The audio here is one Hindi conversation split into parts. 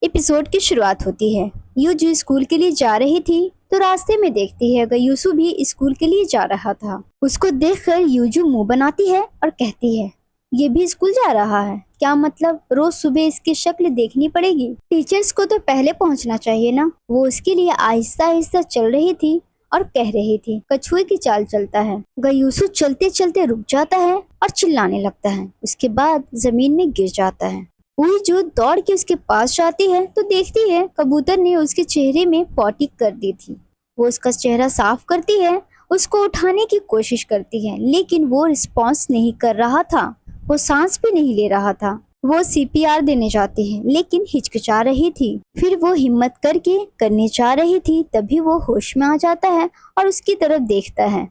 एपिसोड की शुरुआत होती है। यूजू स्कूल के लिए जा रही थी तो रास्ते में देखती है गयूसु भी स्कूल के लिए जा रहा था। उसको देखकर यूजू मुंह बनाती है और कहती है, ये भी स्कूल जा रहा है क्या? मतलब रोज सुबह इसकी शक्ल देखनी पड़ेगी। टीचर्स को तो पहले पहुंचना चाहिए ना। वो उसके लिए आहिस्ता आहिस्ता चल रही थी और कह रही थी, कछुए की चाल चलता है। गयूसु चलते चलते रुक जाता है और चिल्लाने लगता है। उसके बाद जमीन में गिर जाता है। हुई जो दौड़ के उसके पास जाती है तो देखती है कबूतर ने उसके चेहरे में पॉटी कर दी थी। वो उसका चेहरा साफ करती है, उसको उठाने की कोशिश करती है, लेकिन वो रिस्पॉन्स नहीं कर रहा था। वो सांस भी नहीं ले रहा था। वो सीपीआर देने जाती है लेकिन हिचकिचा रही थी। फिर वो हिम्मत करके करने जा रही थी, तभी वो होश में आ जाता है और उसकी तरफ देखता है,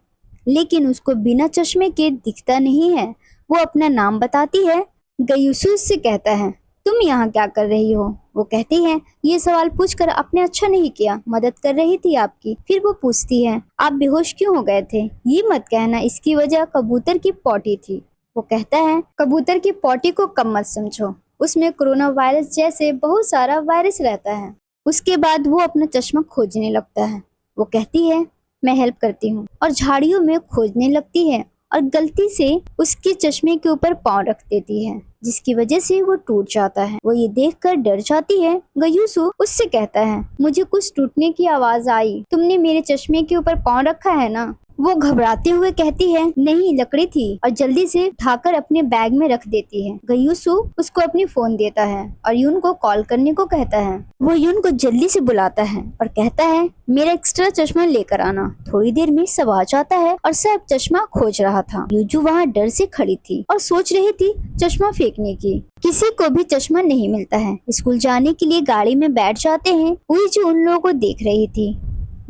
लेकिन उसको बिना चश्मे के दिखता नहीं है। वो अपना नाम बताती है। गयूसु से कहता है, तुम यहाँ क्या कर रही हो? वो कहती है, ये सवाल पूछकर आपने अच्छा नहीं किया, मदद कर रही थी आपकी। फिर वो पूछती है, आप बेहोश क्यों हो गए थे? ये मत कहना इसकी वजह कबूतर की पॉटी थी। वो कहता है, कबूतर की पॉटी को कम मत समझो, उसमें कोरोना वायरस जैसे बहुत सारा वायरस रहता है। उसके बाद वो अपना चश्मा खोजने लगता है। वो कहती है, मैं हेल्प करती हूँ, और झाड़ियों में खोजने लगती है और गलती से उसके चश्मे के ऊपर पाँव रख देती है, जिसकी वजह से वो टूट जाता है। वो ये देखकर डर जाती है। गयूसु उससे कहता है, मुझे कुछ टूटने की आवाज आई, तुमने मेरे चश्मे के ऊपर पाँव रखा है ना? वो घबराते हुए कहती है, नहीं लकड़ी थी, और जल्दी से उठाकर अपने बैग में रख देती है। गयूसु उसको अपनी फोन देता है और यून को कॉल करने को कहता है। वो यून को जल्दी से बुलाता है और कहता है, मेरा एक्स्ट्रा चश्मा लेकर आना। थोड़ी देर में सब आ जाता है और सब चश्मा खोज रहा था। यूजू वहाँ डर से खड़ी थी और सोच रही थी चश्मा फेंकने की। किसी को भी चश्मा नहीं मिलता है। स्कूल जाने के लिए गाड़ी में बैठ जाते हैं। यूजू उन लोगों को देख रही थी।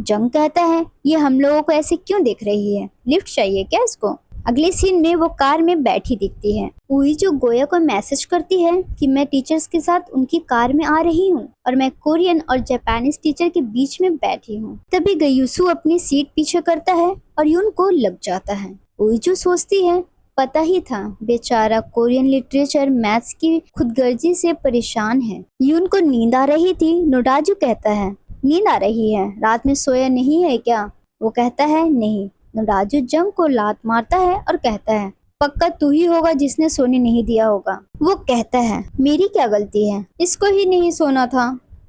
जंग कहता है, ये हम लोगों को ऐसे क्यों देख रही है? लिफ्ट चाहिए क्या इसको? अगले सीन में वो कार में बैठी दिखती है। उई जो गोया को मैसेज करती है कि मैं टीचर्स के साथ उनकी कार में आ रही हूँ और मैं कोरियन और जापानीज टीचर के बीच में बैठी हूँ। तभी गयूसु अपनी सीट पीछे करता है और यून को लग जाता है। उई जो सोचती है, पता ही था बेचारा कोरियन लिटरेचर मैथ्स की खुदगर्जी से परेशान है। यून को नींद आ रही थी। नोडाजू कहता है, नींद आ रही है, रात में सोया नहीं है क्या? वो कहता है, नहीं। नोडाजू जंग को लात मारता है और कहता है, पक्का तू ही होगा जिसने सोने नहीं दिया होगा। वो कहता है, मेरी क्या गलती है, इसको ही नहीं सोना था।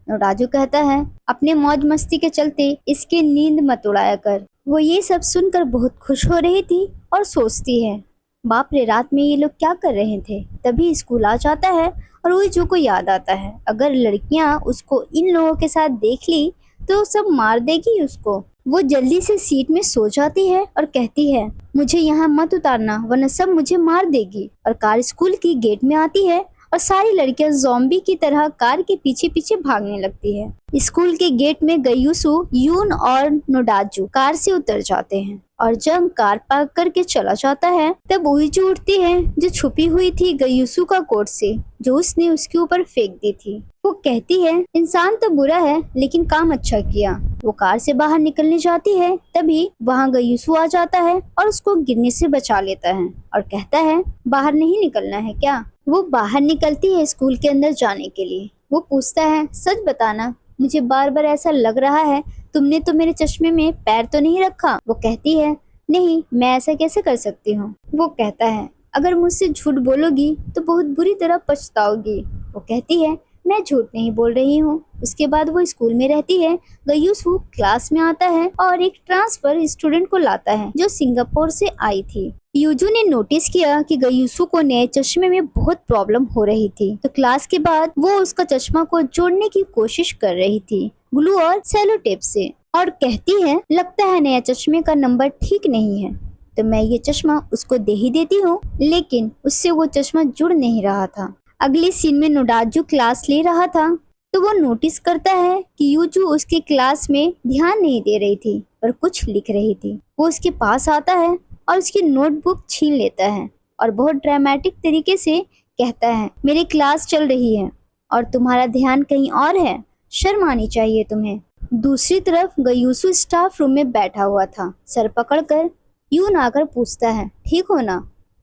नोडाजू कहता है, अपने मौज मस्ती के चलते इसकी नींद मत उड़ाया कर। वो ये सब सुनकर बहुत खुश हो रही थी और सोचती है, बाप रे, रात में ये लोग क्या कर रहे थे? तभी स्कूल आ जाता है और उइजू को याद आता है, अगर लड़कियां उसको इन लोगों के साथ देख ली तो सब मार देगी उसको। वो जल्दी से सीट में सो जाती है और कहती है, मुझे यहाँ मत उतारना वरना सब मुझे मार देगी। और कार स्कूल की गेट में आती है और सारी लड़कियां ज़ॉम्बी की तरह कार के पीछे पीछे भागने लगती है। स्कूल के गेट में गयूसु, यून और नोडाजू कार से उतर जाते हैं और जब कार पार्क करके चला जाता है तब उइजू उठती है जो छुपी हुई थी गयूसु का कोट से, जो उसने उसके ऊपर फेंक दी थी। वो कहती है, इंसान तो बुरा है लेकिन काम अच्छा किया। वो कार से बाहर निकलने जाती है, तभी वहाँ गयूसु आ जाता है और उसको गिरने से बचा लेता है और कहता है, बाहर नहीं निकलना है क्या? वो बाहर निकलती है स्कूल के अंदर जाने के लिए। वो पूछता है, सच बताना, मुझे बार बार ऐसा लग रहा है, तुमने तो मेरे चश्मे में पैर तो नहीं रखा? वो कहती है, नहीं, मैं ऐसा कैसे कर सकती हूँ। वो कहता है, अगर मुझसे झूठ बोलोगी तो बहुत बुरी तरह पछताओगी। वो कहती है, मैं झूठ नहीं बोल रही हूँ। उसके बाद वो स्कूल में रहती है। गयूसु क्लास में आता है और एक ट्रांसफर स्टूडेंट को लाता है जो सिंगापुर से आई थी। यूजू ने नोटिस किया कि गयूसु को नए चश्मे में बहुत प्रॉब्लम हो रही थी, तो क्लास के बाद वो उसका चश्मा को जोड़ने की कोशिश कर रही थी ग्लू और सेलो टेप से, और कहती है, लगता है नया चश्मे का नंबर ठीक नहीं है, तो मैं ये चश्मा उसको दे ही देती हूँ। लेकिन उससे वो चश्मा जुड़ नहीं रहा था। अगले सीन में नोडाजू क्लास ले रहा था तो वो नोटिस करता है कि यूजू उसके क्लास में ध्यान नहीं दे रही थी पर कुछ लिख रही थी। वो उसके पास आता है और उसकी नोटबुक छीन लेता है और बहुत ड्रामेटिक तरीके से कहता है, मेरी क्लास चल रही है और तुम्हारा ध्यान कहीं और है, शर्म आनी चाहिए तुम्हें। दूसरी तरफ गयूसु स्टाफ रूम में बैठा हुआ था, सर पकड़कर। यून आकर पूछता है, ठीक हो ना?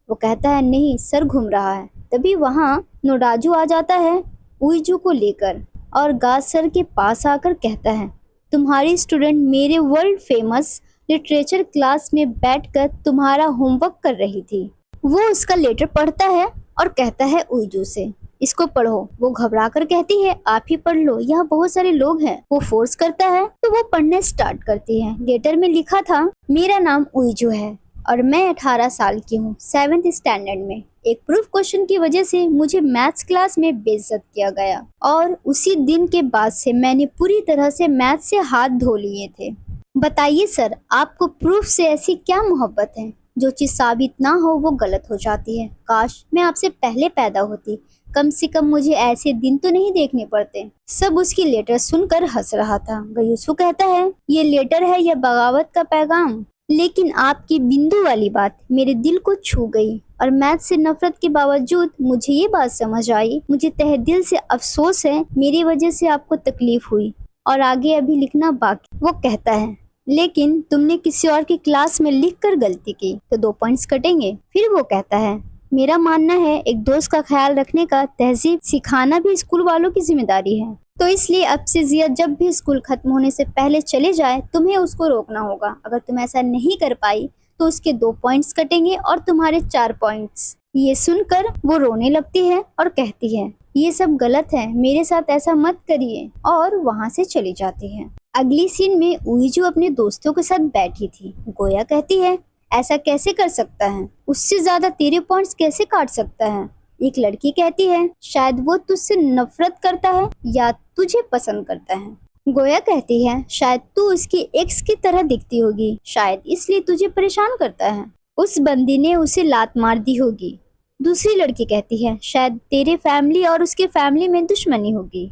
वो कहता है, नहीं, सर घूम रहा है। तभी वहाँ नोडाजू आ जाता है उइजू को लेकर। और गा सर के पास आकर कहता है, तुम्हारी स्टूडेंट मेरे वर्ल्ड फेमस लिटरेचर क्लास में बैठकर तुम्हारा होमवर्क कर रही थी। वो उसका लेटर पढ़ता है और कहता है उइजू से, इसको पढ़ो। वो घबरा कर कहती है, आप ही पढ़ लो, यहाँ बहुत सारे लोग हैं। वो फोर्स करता है तो वो पढ़ने स्टार्ट करती है। लेटर में लिखा था, मेरा नाम उइजू है और मैं 18 साल की हूँ, 7th स्टैंडर्ड में। एक प्रूफ क्वेश्चन की वजह से मुझे मैथ्स क्लास में बेइज्जत किया गया और उसी दिन के बाद से मैंने पूरी तरह से मैथ से हाथ धो लिए थे। बताइए सर, आपको प्रूफ से ऐसी क्या मोहब्बत है? जो चीज साबित ना हो वो गलत हो जाती है। काश मैं आपसे पहले पैदा होती, कम से कम मुझे ऐसे दिन तो नहीं देखने पड़ते। सब उसकी लेटर सुनकर हंस रहा था। गयूसू कहता है, ये लेटर है या बगावत का पैगाम? लेकिन आपकी बिंदु वाली बात मेरे दिल को छू गई और मैथ से नफरत के बावजूद मुझे ये बात समझ आई। मुझे तहे दिल से अफसोस है, मेरी वजह से आपको तकलीफ हुई और आगे अभी लिखना बाकी। वो कहता है, लेकिन तुमने किसी और की क्लास में लिखकर गलती की तो 2 पॉइंट्स कटेंगे। फिर वो कहता है, मेरा मानना है एक दोस्त का ख्याल रखने का तहजीब सिखाना भी स्कूल वालों की जिम्मेदारी है। तो इसलिए अब से जिया जब भी स्कूल खत्म होने से पहले चले जाए तुम्हें उसको रोकना होगा। अगर तुम ऐसा नहीं कर पाई तो उसके 2 पॉइंट्स कटेंगे और तुम्हारे 4 पॉइंट्स। ये सुनकर वो रोने लगती है और कहती है, ये सब गलत है, मेरे साथ ऐसा मत करिए, और वहाँ से चली जाती है। अगली सीन में उइजू अपने दोस्तों के साथ बैठी थी। गोया कहती है, ऐसा कैसे कर सकता है? उससे ज्यादा तेरे पॉइंट्स कैसे काट सकता है? एक लड़की कहती है, शायद वो तुझसे नफरत करता है या तुझे पसंद करता है। गोया कहती है, शायद तू उसकी एक्स की तरह दिखती होगी, शायद इसलिए तुझे परेशान करता है। उस बंदी ने उसे लात मार दी होगी। दूसरी लड़की कहती है, शायद तेरे फैमिली और उसके फैमिली में दुश्मनी होगी।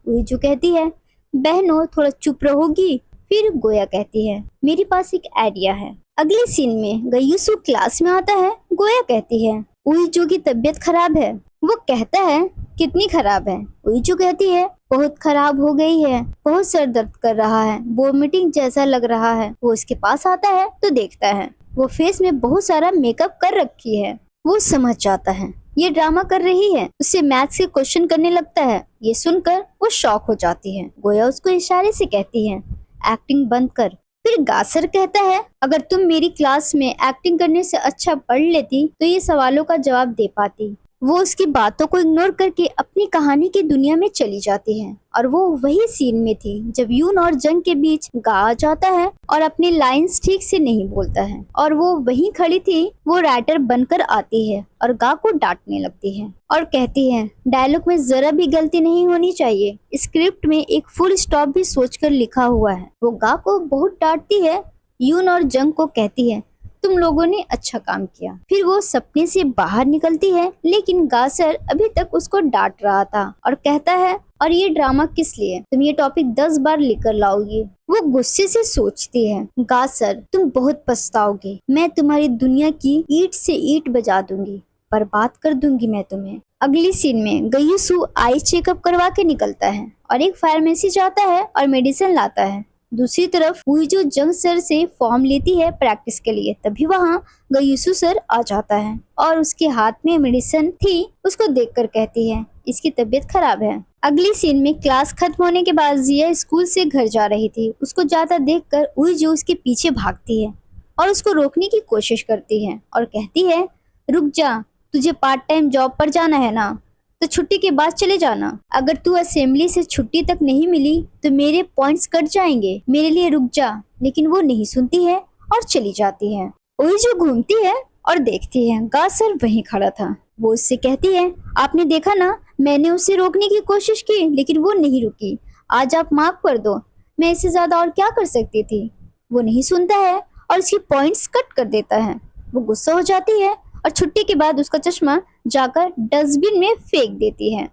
उइजू कहती है, बहनों थोड़ा चुप रहोगी? फिर गोया कहती है, मेरे पास एक आइडिया है। अगले सीन में गयूसू क्लास में आता है। गोया कहती है, उइजू की तबीयत खराब है। वो कहता है, कितनी खराब है? उइजू कहती है, बहुत खराब हो गई है, बहुत सर दर्द कर रहा है, वोमिटिंग जैसा लग रहा है। वो उसके पास आता है तो देखता है वो फेस में बहुत सारा मेकअप कर रखी है। वो समझ जाता है ये ड्रामा कर रही है, उससे मैथ्स के क्वेश्चन करने लगता है। ये सुनकर वो शॉक हो जाती है। गोया उसको इशारे से कहती है, एक्टिंग बंद कर। फिर गासर कहता है, अगर तुम मेरी क्लास में एक्टिंग करने से अच्छा पढ़ लेती तो ये सवालों का जवाब दे पाती। वो उसकी बातों को इग्नोर करके अपनी कहानी की दुनिया में चली जाती है और वो वही सीन में थी जब यून और जंग के बीच गा आ जाता है और अपनी लाइंस ठीक से नहीं बोलता है और वो वहीं खड़ी थी। वो राइटर बनकर आती है और गा को डांटने लगती है और कहती है, डायलॉग में जरा भी गलती नहीं होनी चाहिए, स्क्रिप्ट में एक फुल स्टॉप भी सोचकर लिखा हुआ है। वो गा को बहुत डांटती है। यून और जंग को कहती है, तुम लोगों ने अच्छा काम किया। फिर वो सपने से बाहर निकलती है, लेकिन गासर अभी तक उसको डांट रहा था और कहता है, और ये ड्रामा किस लिए? तुम ये टॉपिक 10 बार लेकर लाओगी। वो गुस्से से सोचती है, गासर तुम बहुत पछताओगे, मैं तुम्हारी दुनिया की ईंट से ईंट बजा दूंगी, बर्बाद कर दूंगी मैं तुम्हें। अगली सीन में गयूसू आई चेकअप करवा के निकलता है और एक फार्मेसी जाता है और मेडिसिन लाता है। दूसरी तरफ उइजू जंग सर से फॉर्म लेती है प्रैक्टिस के लिए। तभी वहाँ गयूसू सर आ जाता है और उसके हाथ में मेडिसिन थी। उसको देखकर कहती है, इसकी तबीयत खराब है। अगली सीन में क्लास खत्म होने के बाद जिया स्कूल से घर जा रही थी। उसको जाता देखकर उइजू उसके पीछे भागती है और उसको रोकने की कोशिश करती है और कहती है, रुक जा, तुझे पार्ट टाइम जॉब पर जाना है ना, तो छुट्टी के बाद चले जाना। अगर तू असेंबली से छुट्टी तक नहीं मिली तो मेरे पॉइंट्स कट जाएंगे, मेरे लिए रुक जा। लेकिन वो नहीं सुनती है और चली जाती है। उइजू घूमती है और देखती है गासर वहीं खड़ा था। वो उससे कहती है, आपने देखा ना, मैंने उसे रोकने की कोशिश की लेकिन वो नहीं रुकी। आज आप माफ कर दो, मैं इससे ज्यादा और क्या कर सकती थी। वो नहीं सुनता है और उसकी पॉइंट्स कट कर देता है। वो गुस्सा हो जाती है और छुट्टी के बाद उसका चश्मा जाकर डस्टबिन में फेंक देती है।